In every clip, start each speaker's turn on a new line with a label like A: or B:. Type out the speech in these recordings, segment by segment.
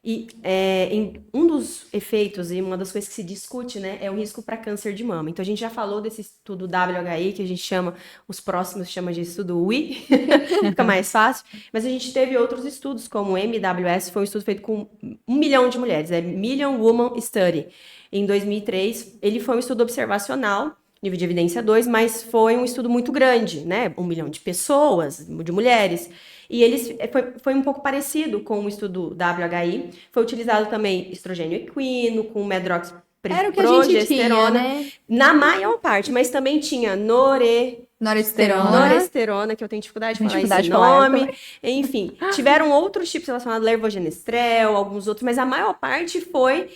A: E um dos efeitos e uma das coisas que se discute, né, é o risco para câncer de mama. Então a gente já falou desse estudo WHI, que a gente chama, os próximos chama de estudo WI, fica mais fácil. Mas a gente teve outros estudos, como o MWS, foi um estudo feito com 1 milhão de mulheres, é Million Woman Study, em 2003. Ele foi um estudo observacional, nível de evidência 2, mas foi um estudo muito grande, né? 1 milhão de pessoas, de mulheres. E foi um pouco parecido com o estudo WHI. Foi utilizado também estrogênio equino, com
B: Era o que a gente tinha,
A: medroxprogesterona,
B: né?
A: na maior parte, mas também tinha
B: Noresterona.
A: noresterona, que eu tenho dificuldade de
B: Tenho
A: falar esse
B: dificuldade de falar, eu
A: nome.
B: também.
A: Enfim, tiveram outros tipos relacionados ao levogenestrel, alguns outros, mas a maior parte foi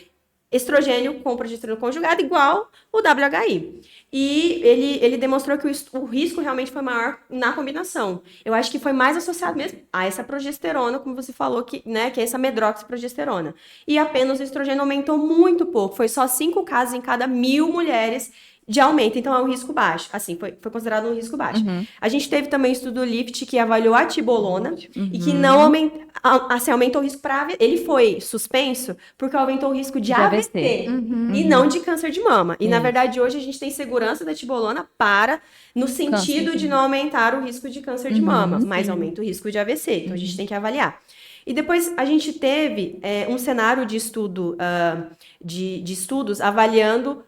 A: estrogênio com progesterona conjugada, igual o WHI. E ele demonstrou que o risco realmente foi maior na combinação. Eu acho que foi mais associado mesmo a essa progesterona, como você falou, que é essa medroxprogesterona. E apenas o estrogênio aumentou muito pouco. Foi só 5 casos em cada 1.000 mulheres de aumento, então é um risco baixo. Assim, foi considerado um risco baixo.
B: Uhum.
A: A gente teve também o estudo LIFT que avaliou a tibolona e que não
B: Uhum.
A: aumentou o risco para AVC. Ele foi suspenso porque aumentou o risco de
C: De AVC.
A: AVC
B: Uhum.
A: e não de câncer de mama. E na
C: Isso.
A: verdade hoje a gente tem segurança da tibolona no sentido
C: Câncer.
A: de não aumentar o risco de câncer de mama, mas
B: Sim.
A: aumenta o risco de AVC. Então a gente tem que avaliar. E depois a gente teve um cenário de estudo de estudos avaliando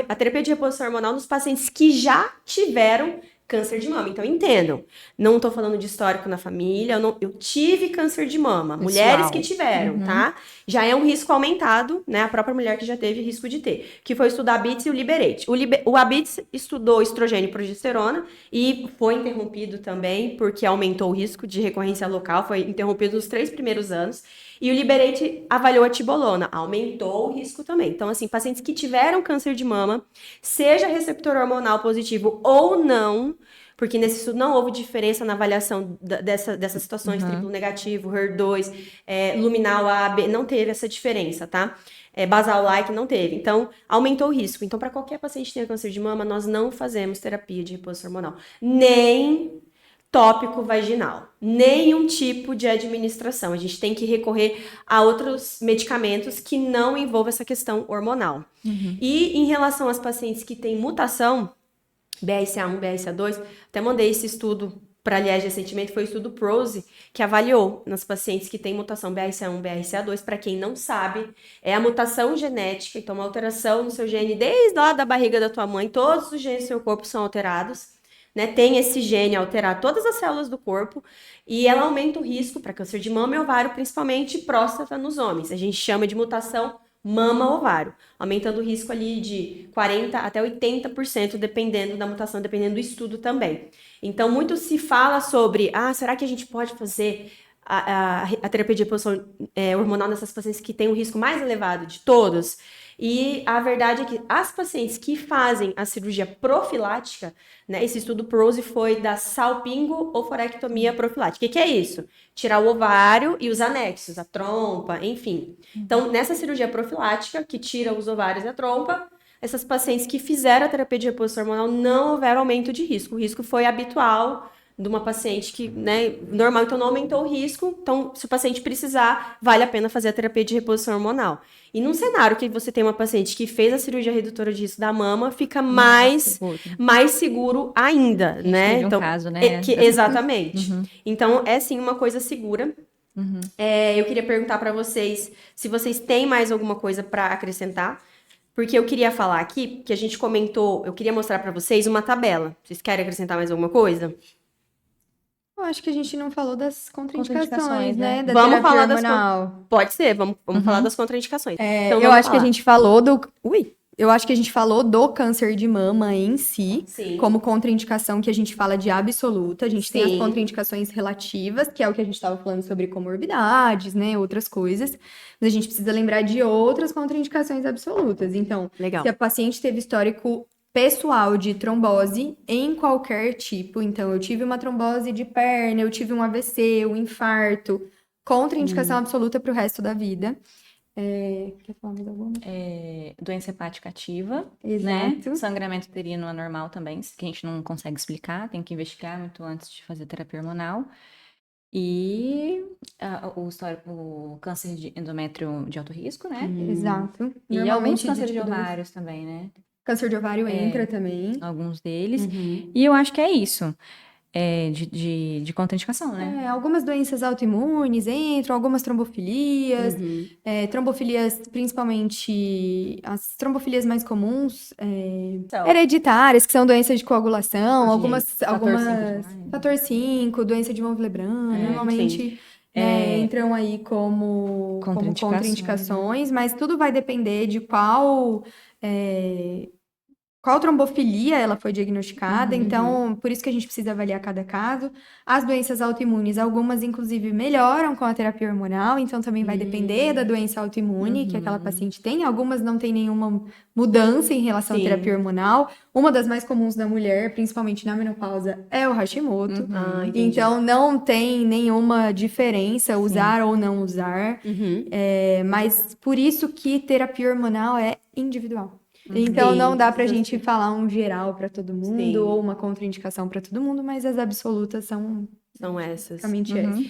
A: a terapia de reposição hormonal nos pacientes que já tiveram câncer de mama. Então, entendam, não estou falando de histórico na família, eu tive câncer de mama. Mulheres que tiveram, tá? Já é um risco aumentado, né? A própria mulher que já teve risco de ter. Que foi estudar a ABITS e o Liberate. O ABITS estudou estrogênio e progesterona e foi interrompido também, porque aumentou o risco de recorrência local, foi interrompido nos 3 primeiros anos. E o Liberate avaliou a tibolona, aumentou o risco também. Então, assim, pacientes que tiveram câncer de mama, seja receptor hormonal positivo ou não, porque nesse estudo não houve diferença na avaliação dessas situações, triplo negativo, HER2, luminal A, B, não teve essa diferença, tá? Basal-like não teve. Então, aumentou o risco. Então, para qualquer paciente que tenha câncer de mama, nós não fazemos terapia de reposição hormonal. Nem tópico vaginal, nenhum tipo de administração. A gente tem que recorrer a outros medicamentos que não envolvam essa questão hormonal. E em relação às pacientes que têm mutação, BRCA1, BRCA2, até mandei esse estudo para a Liege recentemente, foi o estudo PROSE, que avaliou nas pacientes que têm mutação BRCA1, BRCA2. Para quem não sabe, é a mutação genética, então uma alteração no seu gene desde lá da barriga da tua mãe, todos os genes do seu corpo são alterados, né? Tem esse gene alterar todas as células do corpo e ela aumenta o risco para câncer de mama e ovário, principalmente próstata nos homens. A gente chama de mutação mama-ovário, aumentando o risco ali de 40% até 80%, dependendo da mutação, dependendo do estudo também. Então, muito se fala sobre, será que a gente pode fazer a terapia de reposição hormonal nessas pacientes que têm o risco mais elevado de todos? E a verdade é que as pacientes que fazem a cirurgia profilática, né, esse estudo PROSE foi da salpingo-ovarectomia profilática. O que é isso? Tirar o ovário e os anexos, a trompa, enfim. Então, nessa cirurgia profilática, que tira os ovários e a trompa, essas pacientes que fizeram a terapia de reposição hormonal não houveram aumento de risco. O risco foi habitual de uma paciente que, né, normal, então não aumentou o risco. Então, se o paciente precisar, vale a pena fazer a terapia de reposição hormonal. E num cenário que você tem uma paciente que fez a cirurgia redutora de risco da mama, fica mais seguro ainda, né?
C: Teve um
A: Então,
C: caso, né?
A: exatamente. Então, é sim uma coisa segura. Eu queria perguntar para vocês se vocês têm mais alguma coisa para acrescentar, porque eu queria falar aqui, que a gente comentou, eu queria mostrar para vocês uma tabela. Vocês querem acrescentar mais alguma coisa?
B: Eu acho que a gente não falou das contraindicações,
C: Contraindicações,
B: né?
C: né?
B: Da
A: Vamos
B: terapia
A: falar
B: hormonal.
A: Pode ser, vamos falar das contraindicações. Então,
B: Eu
A: vamos
B: acho que a
A: falar.
B: gente falou do. Ui! Eu acho que a gente falou do câncer de mama em si,
A: Sim.
B: como contraindicação que a gente fala de absoluta. A gente tem as
A: Sim.
B: contraindicações relativas, que é o que a gente estava falando sobre comorbidades, né? Outras coisas. Mas a gente precisa lembrar de outras contraindicações absolutas. Então,
A: Legal.
B: se a paciente teve histórico pessoal de trombose em qualquer tipo, então eu tive uma trombose de perna, eu tive um AVC, um infarto, contraindicação absoluta para o resto da vida. Quer falar mais alguma?
C: Doença hepática ativa,
B: Exato.
C: né? Sangramento uterino anormal também, que a gente não consegue explicar, tem que investigar muito antes de fazer terapia hormonal. E o câncer de endométrio de alto risco, né?
B: Exato.
C: E alguns
B: Normalmente
C: cânceres de
B: tipo 2.
C: ovários também, né?
B: Câncer de ovário entra também.
C: Alguns deles.
A: Uhum.
C: E eu acho que é isso. De contraindicação, né?
B: Algumas doenças autoimunes entram, algumas trombofilias,
A: Uhum.
B: trombofilias, principalmente as trombofilias mais comuns,
C: Então,
B: hereditárias, que são doenças de coagulação,
C: Sim,
B: algumas,
C: fator 5 demais.
B: fator 5, doença de von Willebrand, normalmente né, entram aí como contraindicações, mas tudo vai depender de qual trombofilia ela foi diagnosticada, então por isso que a gente precisa avaliar cada caso. As doenças autoimunes, algumas inclusive melhoram com a terapia hormonal, então também vai depender da doença autoimune que aquela paciente tem. Algumas não tem nenhuma mudança em relação à
A: Sim.
B: terapia hormonal. Uma das mais comuns da mulher, principalmente na menopausa, é o Hashimoto.
A: Ah, entendi.
B: Então não tem nenhuma diferença usar ou não usar,
A: Uhum.
B: mas por isso que terapia hormonal é individual. Então,
A: Sim,
B: não dá pra
A: precisa
B: gente
A: ser.
B: falar um geral pra todo mundo
A: Sim.
B: ou uma contraindicação pra todo mundo, mas as absolutas são
A: São essas.
B: basicamente essas.